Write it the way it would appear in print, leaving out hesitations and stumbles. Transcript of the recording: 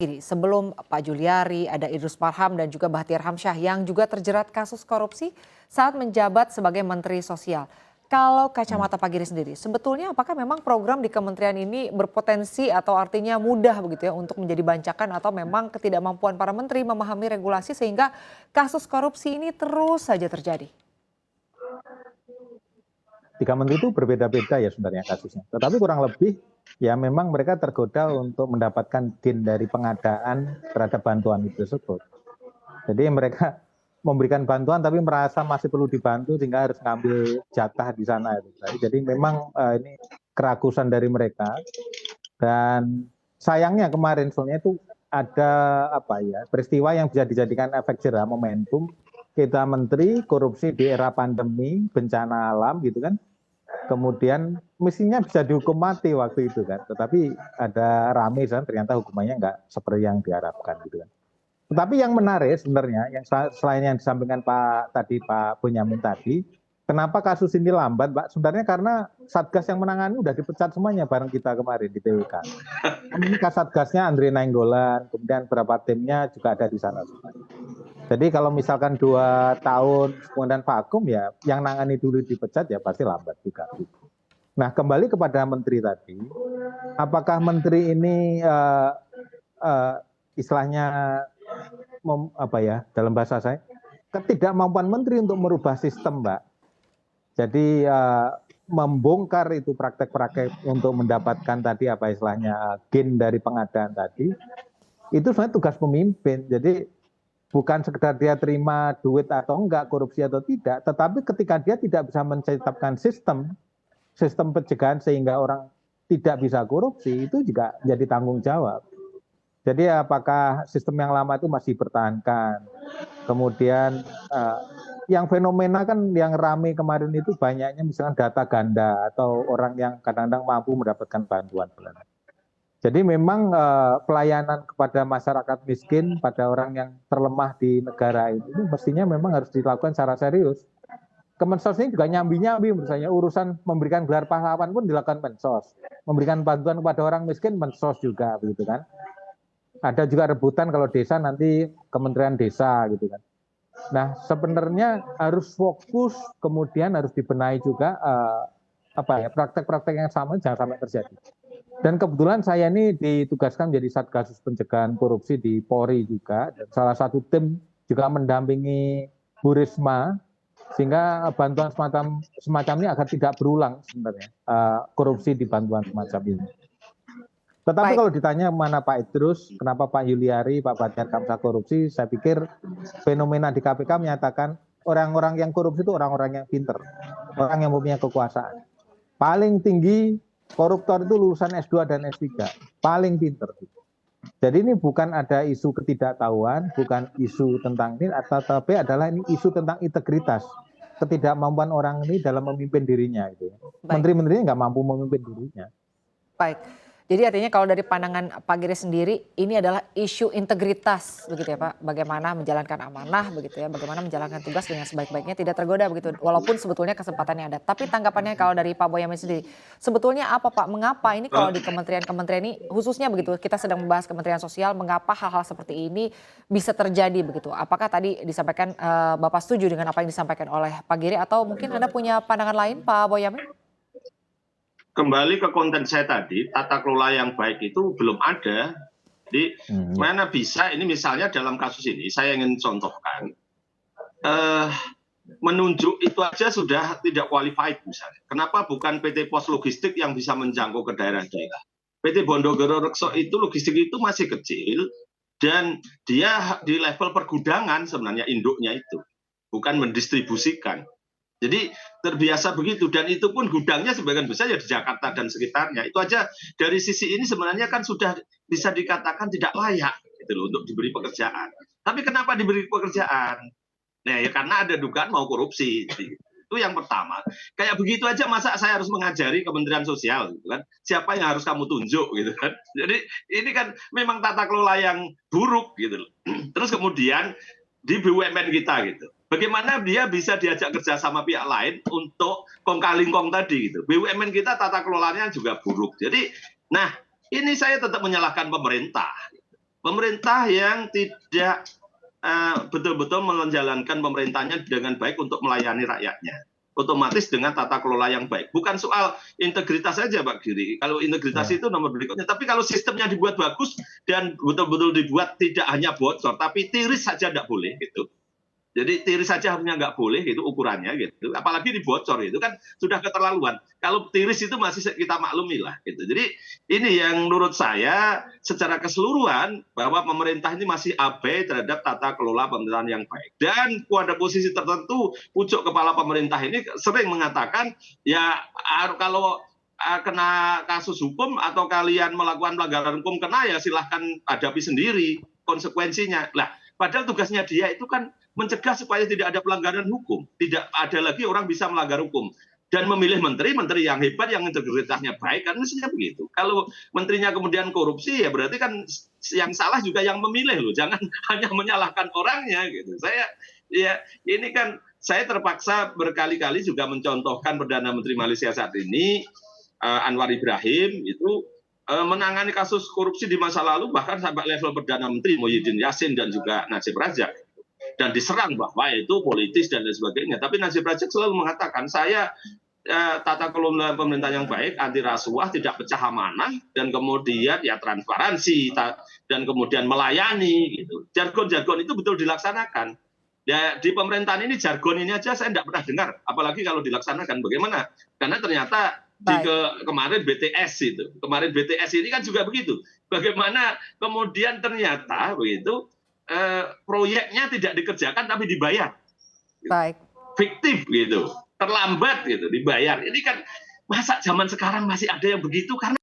Gini, sebelum Pak Juliari, ada Idrus Marham dan juga Bahtiar Hamsyah yang juga terjerat kasus korupsi saat menjabat sebagai Menteri Sosial. Kalau kacamata Pak Giri sendiri, sebetulnya apakah memang program di kementerian ini berpotensi atau artinya mudah begitu ya untuk menjadi bancakan atau memang ketidakmampuan para menteri memahami regulasi sehingga kasus korupsi ini terus saja terjadi? Tiga menteri itu berbeda-beda ya sebenarnya kasusnya. Tetapi kurang lebih ya memang mereka tergoda untuk mendapatkan gain dari pengadaan terhadap bantuan itu tersebut. Jadi mereka memberikan bantuan tapi merasa masih perlu dibantu sehingga harus ngambil jatah di sana. Jadi memang ini keragusan dari mereka. Dan sayangnya kemarin soalnya itu ada peristiwa yang bisa dijadikan efek jerah momentum. Kita menteri korupsi di era pandemi bencana alam gitu kan. Kemudian mestinya bisa dihukum mati waktu itu kan, tetapi ada rame kan ternyata hukumannya nggak seperti yang diharapkan gitu kan. Tetapi yang menarik sebenarnya, yang selain yang disampaikan Pak Bonyamin tadi, kenapa kasus ini lambat, Pak? Sebenarnya karena Satgas yang menangani udah dipecat semuanya bareng kita kemarin di TWK. Ini Kasatgasnya Andre Nainggolan, kemudian beberapa timnya juga ada di sana. Jadi kalau misalkan 2 tahun kemudian vakum ya, yang nangani dulu dipecat ya pasti lambat juga. Nah kembali kepada menteri tadi, apakah menteri ini istilahnya dalam bahasa saya ketidakmampuan menteri untuk merubah sistem, Mbak. Jadi membongkar itu praktek-praktek untuk mendapatkan tadi istilahnya gain dari pengadaan tadi, itu sebenarnya tugas pemimpin. Jadi bukan sekedar dia terima duit atau enggak, korupsi atau tidak, tetapi ketika dia tidak bisa menciptakan sistem pencegahan sehingga orang tidak bisa korupsi, itu juga jadi tanggung jawab. Jadi apakah sistem yang lama itu masih dipertahankan? Kemudian yang fenomena kan yang rame kemarin itu banyaknya misalnya data ganda atau orang yang kadang-kadang mampu mendapatkan bantuan. Jadi memang pelayanan kepada masyarakat miskin, pada orang yang terlemah di negara ini mestinya memang harus dilakukan secara serius. Kemensos ini juga nyambi-nyambi menurut saya, urusan memberikan gelar pahlawan pun dilakukan Mensos. Memberikan bantuan kepada orang miskin Mensos juga begitu kan. Ada juga rebutan kalau desa nanti Kementerian Desa gitu kan. Nah sebenarnya harus fokus, kemudian harus dibenahi juga praktek-praktek yang sama jangan sampai terjadi. Dan kebetulan saya ini ditugaskan menjadi Satgasus Pencegahan Korupsi di Polri juga. Dan salah satu tim juga mendampingi Bu Risma, sehingga bantuan semacam ini agar tidak berulang sebenarnya korupsi di bantuan semacam ini. Tetapi kalau ditanya mana Pak Idrus, kenapa Pak Juliari, Pak Bahtiar Hamsyah korupsi, saya pikir fenomena di KPK menyatakan orang-orang yang korupsi itu orang-orang yang pinter, orang yang mempunyai kekuasaan. Paling tinggi koruptor itu lulusan S2 dan S3, paling pinter. Jadi ini bukan ada isu ketidaktahuan, bukan isu tentang ini, tapi adalah ini isu tentang integritas, ketidakmampuan orang ini dalam memimpin dirinya. Gitu. Menteri-menterinya nggak mampu memimpin dirinya. Baik. Jadi artinya kalau dari pandangan Pak Giri sendiri ini adalah isu integritas begitu ya Pak, bagaimana menjalankan amanah begitu ya, bagaimana menjalankan tugas dengan sebaik-baiknya tidak tergoda begitu, walaupun sebetulnya kesempatannya ada. Tapi tanggapannya kalau dari Pak Boyamin sendiri, sebetulnya apa Pak, mengapa ini kalau di kementerian-kementerian ini khususnya begitu, kita sedang membahas Kementerian Sosial, mengapa hal-hal seperti ini bisa terjadi begitu? Apakah tadi disampaikan Bapak setuju dengan apa yang disampaikan oleh Pak Giri atau mungkin Anda punya pandangan lain Pak Boyamin? Kembali ke konten saya tadi, tata kelola yang baik itu belum ada. Jadi mana bisa ini misalnya dalam kasus ini saya ingin contohkan, menunjuk itu aja sudah tidak qualified misalnya. Kenapa bukan PT Pos Logistik yang bisa menjangkau ke daerah-daerah? PT Bondogoro Rekso itu logistik itu masih kecil dan dia di level pergudangan sebenarnya induknya itu, bukan mendistribusikan. Jadi terbiasa begitu dan itu pun gudangnya sebagian besar ya di Jakarta dan sekitarnya. Itu aja dari sisi ini sebenarnya kan sudah bisa dikatakan tidak layak gitu loh untuk diberi pekerjaan. Tapi kenapa diberi pekerjaan? Nah ya karena ada dugaan mau korupsi. Itu yang pertama. Kayak begitu aja masa saya harus mengajari Kementerian Sosial gitu kan. Siapa yang harus kamu tunjuk gitu kan. Jadi ini kan memang tata kelola yang buruk gitu loh. Terus kemudian di BUMN kita gitu. Bagaimana dia bisa diajak kerja sama pihak lain untuk kong kali kong tadi gitu. BUMN kita tata kelolanya juga buruk. Jadi, nah ini saya tetap menyalahkan pemerintah. Pemerintah yang tidak betul-betul menjalankan pemerintahnya dengan baik untuk melayani rakyatnya. Otomatis dengan tata kelola yang baik. Bukan soal integritas saja Pak Giri. Kalau integritas itu nomor berikutnya. Tapi kalau sistemnya dibuat bagus dan betul-betul dibuat tidak hanya bocor, tapi tiris saja tidak boleh gitu. Jadi tiris saja harusnya nggak boleh, itu ukurannya gitu. Apalagi dibocor, itu kan sudah keterlaluan. Kalau tiris itu masih kita maklumi lah gitu. Jadi ini yang menurut saya secara keseluruhan bahwa pemerintah ini masih abai terhadap tata kelola pemerintahan yang baik. Dan pada posisi tertentu pucuk kepala pemerintah ini sering mengatakan ya kalau kena kasus hukum atau kalian melakukan pelanggaran hukum kena ya silahkan hadapi sendiri konsekuensinya. Lah, padahal tugasnya dia itu kan mencegah supaya tidak ada pelanggaran hukum. Tidak ada lagi orang bisa melanggar hukum. Dan memilih menteri yang hebat, yang integritasnya baik, kan mestinya begitu. Kalau menterinya kemudian korupsi, ya berarti kan yang salah juga yang memilih loh. Jangan hanya menyalahkan orangnya gitu. Ini kan saya terpaksa berkali-kali juga mencontohkan Perdana Menteri Malaysia saat ini, Anwar Ibrahim, itu menangani kasus korupsi di masa lalu, bahkan sampai level Perdana Menteri Muhyiddin Yassin dan juga Najib Razak. Dan diserang bahwa itu politis dan lain sebagainya. Tapi Najib Razak selalu mengatakan, saya tata kelola pemerintahan yang baik, anti rasuah, tidak pecah amanah, dan kemudian ya transparansi, dan kemudian melayani. Gitu. Jargon-jargon itu betul dilaksanakan. Ya, di pemerintahan ini jargon ini aja saya tidak pernah dengar, apalagi kalau dilaksanakan bagaimana. Karena ternyata kemarin BTS itu, kemarin BTS ini kan juga begitu. Bagaimana kemudian ternyata begitu. Proyeknya tidak dikerjakan tapi dibayar. Baik. Fiktif gitu, terlambat gitu dibayar. Ini kan masa zaman sekarang masih ada yang begitu, karena